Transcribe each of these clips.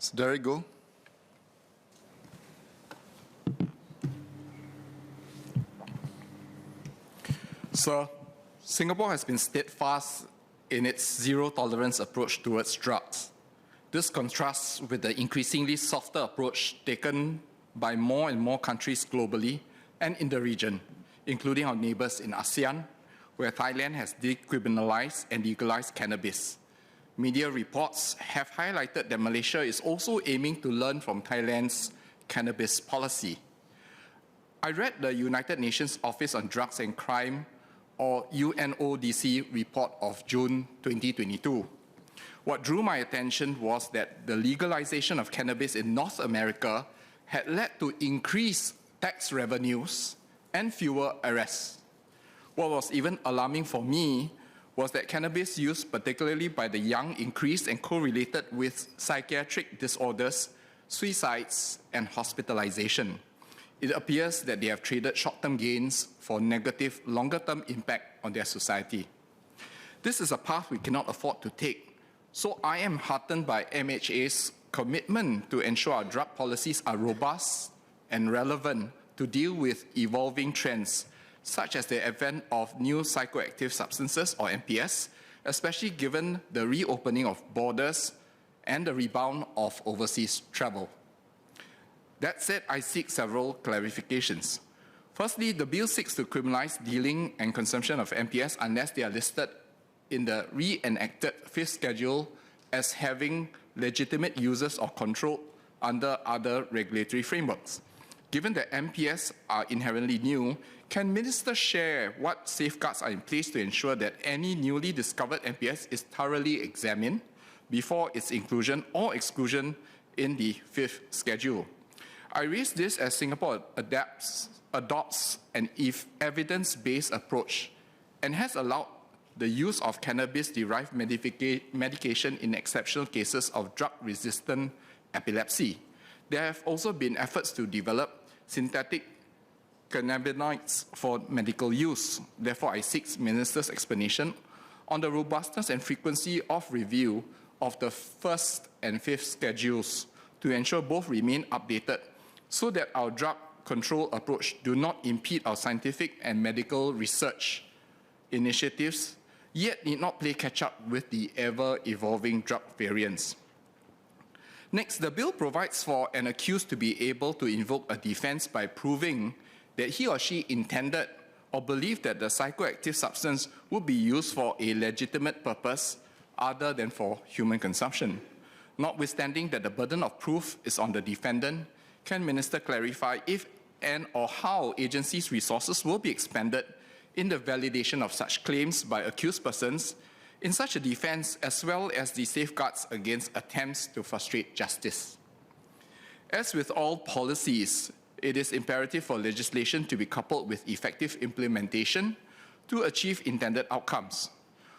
Derrick Goh. Sir, Singapore has been steadfast in its zero-tolerance approach towards drugs. This contrasts with the increasingly softer approach taken by more and more countries globally and in the region, including our neighbours in ASEAN, where Thailand has decriminalized and legalized cannabis. Media reports have highlighted that Malaysia is also aiming to learn from Thailand's cannabis policy. I read the United Nations Office on Drugs and Crime, or UNODC, report of June 2022. What drew my attention was that the legalization of cannabis in North America had led to increased tax revenues and fewer arrests. What was even alarming for me was that cannabis use, particularly by the young, increased and correlated with psychiatric disorders, suicides, and hospitalization. It appears that they have traded short-term gains for negative, longer-term impact on their society. This is a path we cannot afford to take, so I am heartened by MHA's commitment to ensure our drug policies are robust and relevant to deal with evolving trends, such as the advent of new psychoactive substances, or NPS, especially given the reopening of borders and the rebound of overseas travel. That said, I seek several clarifications. Firstly, the bill seeks to criminalize dealing and consumption of NPS unless they are listed in the re-enacted Fifth Schedule as having legitimate uses or control under other regulatory frameworks. Given that NPS are inherently new, can ministers share what safeguards are in place to ensure that any newly discovered NPS is thoroughly examined before its inclusion or exclusion in the Fifth Schedule? I raise this as Singapore adopts an evidence-based approach and has allowed the use of cannabis-derived medication in exceptional cases of drug-resistant epilepsy. There have also been efforts to develop synthetic cannabinoids for medical use. Therefore, I seek Minister's explanation on the robustness and frequency of review of the first and fifth schedules to ensure both remain updated so that our drug control approach do not impede our scientific and medical research initiatives, yet need not play catch-up with the ever-evolving drug variants. Next, the bill provides for an accused to be able to invoke a defense by proving that he or she intended or believed that the psychoactive substance would be used for a legitimate purpose other than for human consumption. Notwithstanding that the burden of proof is on the defendant, can Minister clarify if and or how agencies' resources will be expended in the validation of such claims by accused persons in such a defense, as well as the safeguards against attempts to frustrate justice? As with all policies, it is imperative for legislation to be coupled with effective implementation to achieve intended outcomes.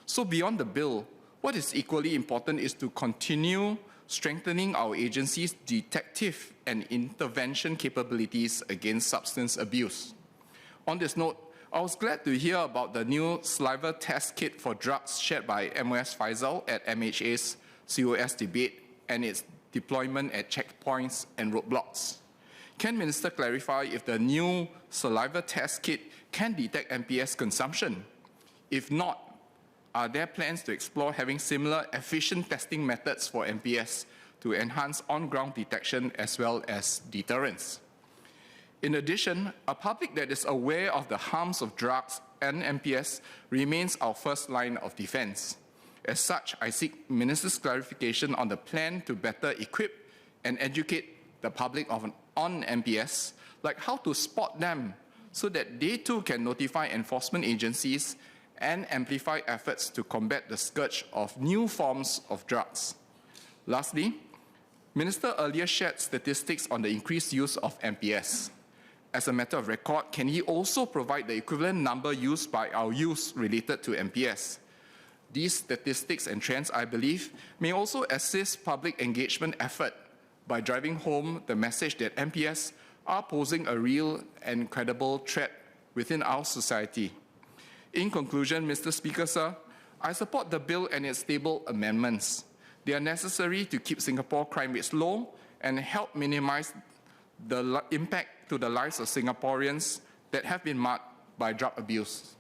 So beyond the bill, what is equally important is to continue strengthening our agency's detective and intervention capabilities against substance abuse. On this note, I was glad to hear about the new saliva test kit for drugs shared by MOS Faisal at MHA's COS debate and its deployment at checkpoints and roadblocks. Can Minister clarify if the new saliva test kit can detect NPS consumption? If not, are there plans to explore having similar efficient testing methods for NPS to enhance on-ground detection as well as deterrence? In addition, a public that is aware of the harms of drugs and NPS remains our first line of defense. As such, I seek Minister's clarification on the plan to better equip and educate the public on NPS, like how to spot them so that they too can notify enforcement agencies and amplify efforts to combat the scourge of new forms of drugs. Lastly, Minister earlier shared statistics on the increased use of NPS. As a matter of record, can he also provide the equivalent number used by our youth related to NPS? These statistics and trends, I believe, may also assist public engagement effort by driving home the message that NPS are posing a real and credible threat within our society. In conclusion, Mr. Speaker, sir, I support the bill and its table amendments. They are necessary to keep Singapore crime rates low and help minimize the impact to the lives of Singaporeans that have been marked by drug abuse.